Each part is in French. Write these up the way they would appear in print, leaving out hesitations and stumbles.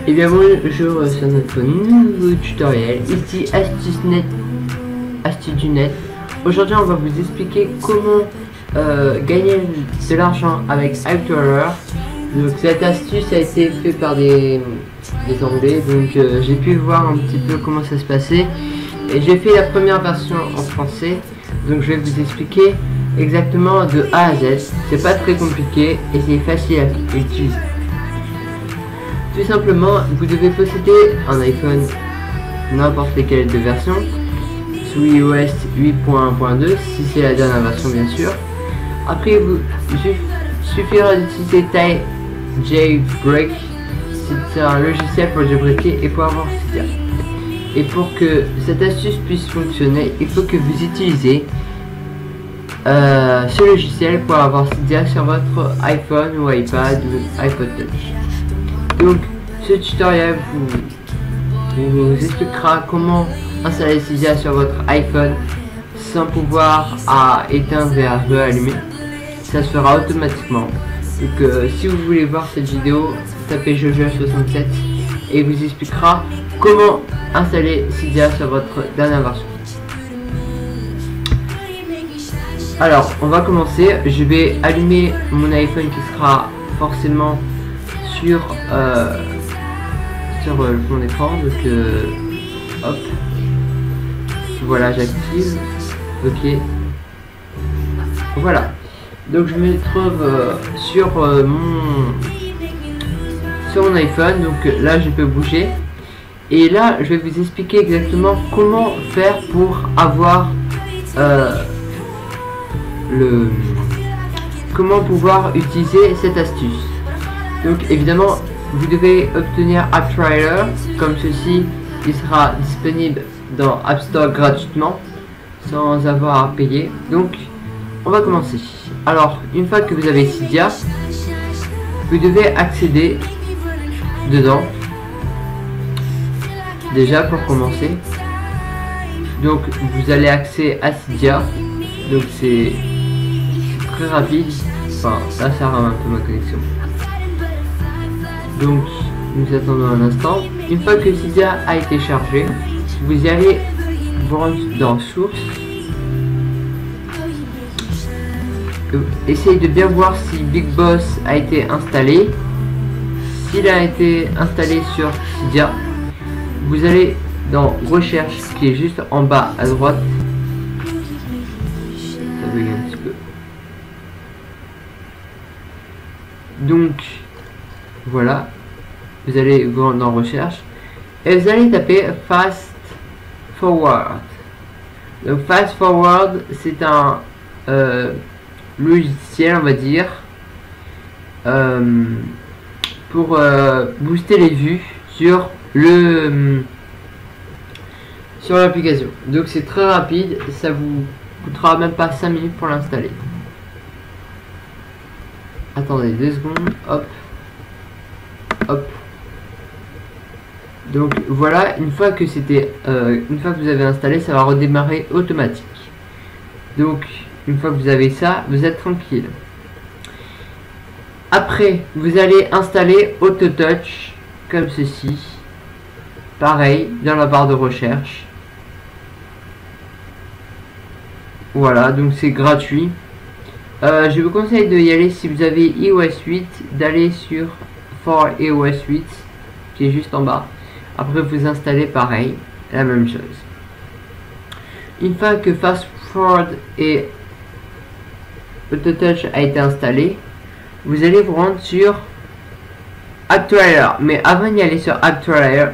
Et bien bonjour sur notre nouveau tutoriel, ici Astuce du net. Aujourd'hui on va vous expliquer comment gagner de l'argent avec iTuber. Donc cette astuce a été faite par des anglais, donc j'ai pu voir un petit peu comment ça se passait. Et j'ai fait la première version en français, donc je vais vous expliquer exactement de A à Z. C'est pas très compliqué et c'est facile à utiliser. Tout simplement, vous devez posséder un iPhone, n'importe lesquelles de version, sous iOS 8.1.2 si c'est la dernière version bien sûr. Après, il suffira d'utiliser Jailbreak, c'est un logiciel pour jailbreaker et pour avoir Cydia. Et pour que cette astuce puisse fonctionner, il faut que vous utilisez ce logiciel pour avoir Cydia sur votre iPhone ou iPad ou iPod Touch. Donc ce tutoriel vous expliquera comment installer Cydia sur votre iPhone sans pouvoir éteindre et à réallumer. Ça se fera automatiquement. Donc si vous voulez voir cette vidéo, tapez Jojo67 et vous expliquera comment installer Cydia sur votre dernière version. Alors on va commencer. Je vais allumer mon iPhone qui sera forcément sur mon écran, donc hop, voilà, j'active, ok, voilà, donc je me trouve sur mon iPhone, donc là je peux bouger et là je vais vous expliquer exactement comment faire pour avoir comment pouvoir utiliser cette astuce. Donc évidemment vous devez obtenir AppTrailer comme ceci, il sera disponible dans App Store gratuitement sans avoir à payer. Donc on va commencer. Alors une fois que vous avez Cydia, vous devez accéder dedans déjà pour commencer. Donc vous allez accéder à Cydia, donc c'est très rapide. Enfin là ça rame un peu ma connexion. Donc nous attendons un instant. Une fois que Cydia a été chargé, vous allez vous rendre dans source. Essayez de bien voir si Big Boss a été installé. S'il a été installé sur Cydia, vous allez dans recherche qui est juste en bas à droite. Ça bug un petit peu. Donc voilà, vous allez vous rendre en recherche et vous allez taper Fast Forward. Donc Fast Forward, c'est un logiciel, on va dire, pour booster les vues sur l'application. Donc c'est très rapide, ça vous coûtera même pas 5 minutes pour l'installer. Attendez 2 secondes, hop. Hop. Donc voilà, une fois que vous avez installé, ça va redémarrer automatique. Donc une fois que vous avez ça, vous êtes tranquille. Après vous allez installer AutoTouch comme ceci, pareil dans la barre de recherche. Voilà, donc c'est gratuit. Je vous conseille d'y aller si vous avez iOS 8, d'aller sur For iOS 8 qui est juste en bas. Après vous installez pareil, la même chose. Une fois que Fast Forward et AutoTouch a été installé, vous allez vous rendre sur AppTrailer. Mais avant d'y aller sur AppTrailer,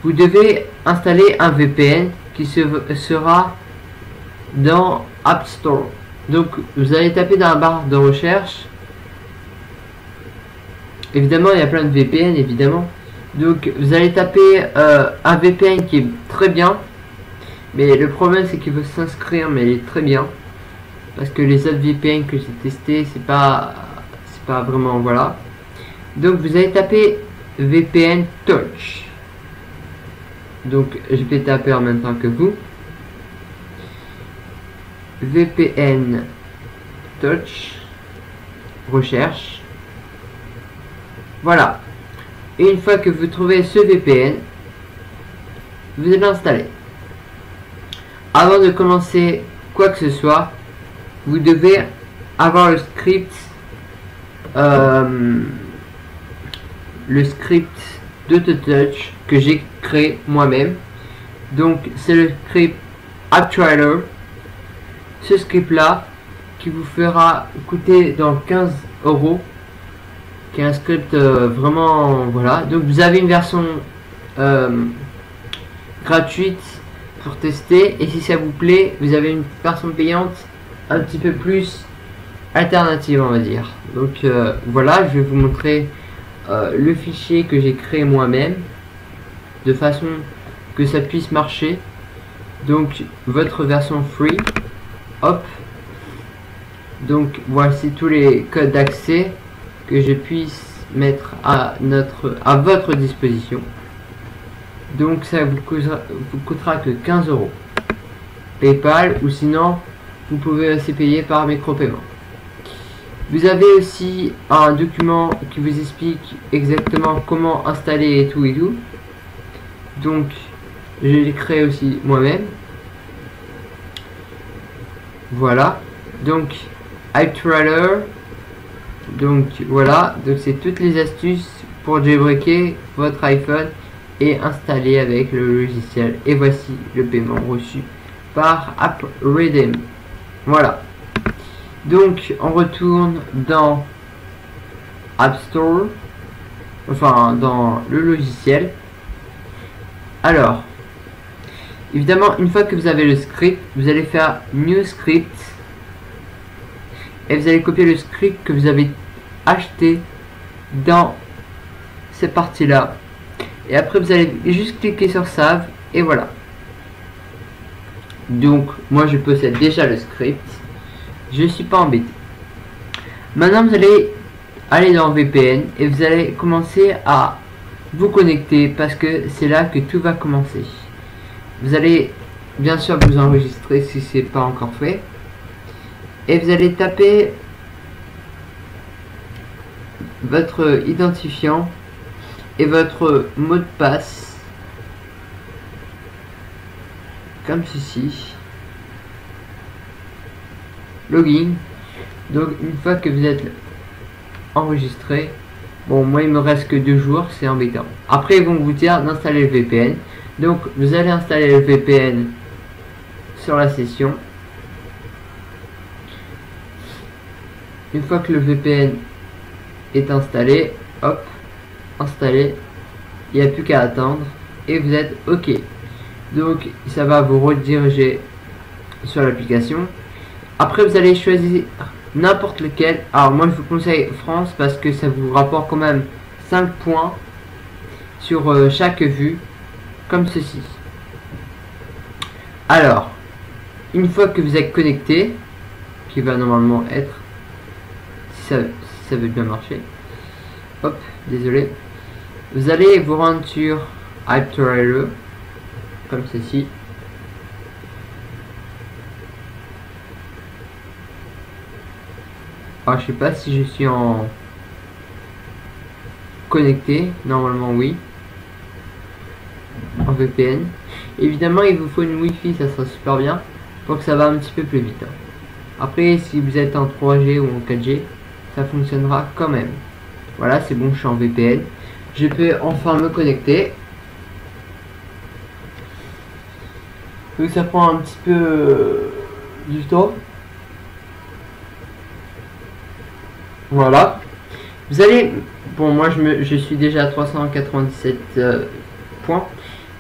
vous devez installer un VPN qui sera dans App Store. Donc vous allez taper dans la barre de recherche. Évidemment il y a plein de VPN évidemment. Donc vous allez taper un VPN qui est très bien. Mais le problème c'est qu'il faut s'inscrire, mais il est très bien. Parce que les autres VPN que j'ai testé, c'est pas vraiment, voilà. Donc vous allez taper VPN Touch. Donc je vais taper en même temps que vous. VPN Touch, recherche, voilà. Et une fois que vous trouvez ce VPN, vous allez l'installer. Avant de commencer quoi que ce soit, vous devez avoir le script d'AutoTouch que j'ai créé moi-même. Donc c'est le script AppTrailer. Ce script là qui vous fera coûter dans 15 €, qui est un script vraiment voilà. Donc vous avez une version gratuite pour tester, et si ça vous plaît, vous avez une version payante un petit peu plus alternative, on va dire. Donc voilà, je vais vous montrer le fichier que j'ai créé moi-même de façon que ça puisse marcher. Donc votre version free, hop, donc voici tous les codes d'accès que je puisse mettre à votre disposition. Donc ça vous coûtera que 15 € PayPal, ou sinon vous pouvez aussi payer par micro-paiement. Vous avez aussi un document qui vous explique exactement comment installer et tout et tout. Donc je l'ai créé aussi moi-même. Voilà, donc AppTrailer, donc voilà, donc c'est toutes les astuces pour jailbreaker votre iPhone et installer avec le logiciel. Et voici le paiement reçu par AppRedeem. Voilà, donc on retourne dans App Store, enfin dans le logiciel. Alors évidemment, une fois que vous avez le script, vous allez faire New Script et vous allez copier le script que vous avez acheté dans cette partie là, et après vous allez juste cliquer sur Save et voilà. Donc moi je possède déjà le script, je suis pas embêté. Maintenant vous allez aller dans VPN et vous allez commencer à vous connecter, parce que c'est là que tout va commencer. Vous allez bien sûr vous enregistrer si c'est pas encore fait, et vous allez taper votre identifiant et votre mot de passe comme ceci, login. Donc une fois que vous êtes enregistré, bon moi il me reste que 2 jours, c'est embêtant. Après ils vont vous dire d'installer le VPN. Donc vous allez installer le VPN sur la session. Une fois que le VPN est installé, hop, installé, il n'y a plus qu'à attendre et vous êtes OK. Donc ça va vous rediriger sur l'application. Après vous allez choisir n'importe lequel. Alors moi je vous conseille France, parce que ça vous rapporte quand même 5 points sur chaque vue, comme ceci. Alors une fois que vous êtes connecté, qui va normalement être, si ça veut bien marcher, hop, désolé, vous allez vous rendre sur AppTrailer comme ceci. Alors je sais pas si je suis en connecté, normalement oui, en VPN. Évidemment il vous faut une Wi-Fi, ça sera super bien pour que ça va un petit peu plus vite. Après si vous êtes en 3G ou en 4G, ça fonctionnera quand même. Voilà, c'est bon, je suis en VPN, je peux enfin me connecter. Donc ça prend un petit peu du temps. Voilà, vous allez, bon moi je suis déjà à 397 points.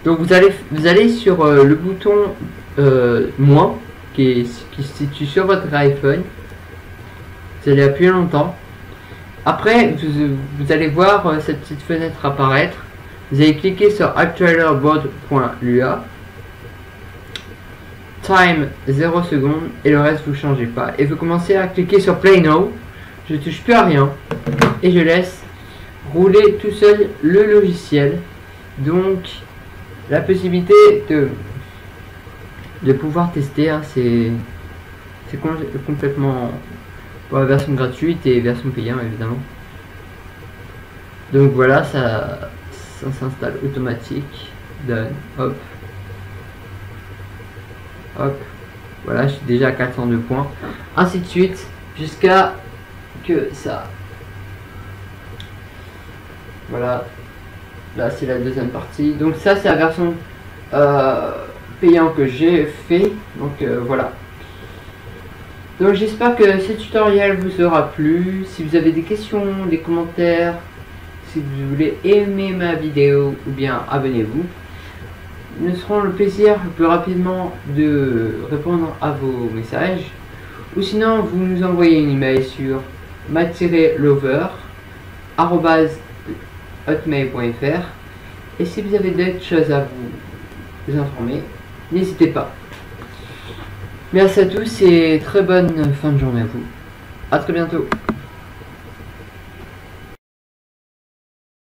Donc vous allez sur le bouton moins qui se situe sur votre iPhone. Vous allez appuyer longtemps. Après vous allez voir cette petite fenêtre apparaître. Vous allez cliquer sur AppTrailerboard.lua, time 0 secondes, et le reste vous changez pas, et vous commencez à cliquer sur Play Now. Je touche plus à rien et je laisse rouler tout seul le logiciel. Donc la possibilité de pouvoir tester, hein, c'est complètement pour la version gratuite et version payante évidemment. Donc voilà, ça s'installe automatique. Done. Hop. Hop. Voilà, je suis déjà à 402 points. Ainsi de suite, jusqu'à que ça. Voilà. Là, c'est la deuxième partie. Donc ça, c'est la version payante que j'ai fait. Donc voilà. Donc j'espère que ce tutoriel vous aura plu. Si vous avez des questions, des commentaires, si vous voulez aimer ma vidéo ou bien abonnez-vous. Nous serons le plaisir le plus rapidement de répondre à vos messages. Ou sinon vous nous envoyez une email sur mat-lover@hotmail.fr. Et si vous avez d'autres choses à vous informer, n'hésitez pas. Merci à tous et très bonne fin de journée à vous. À très bientôt.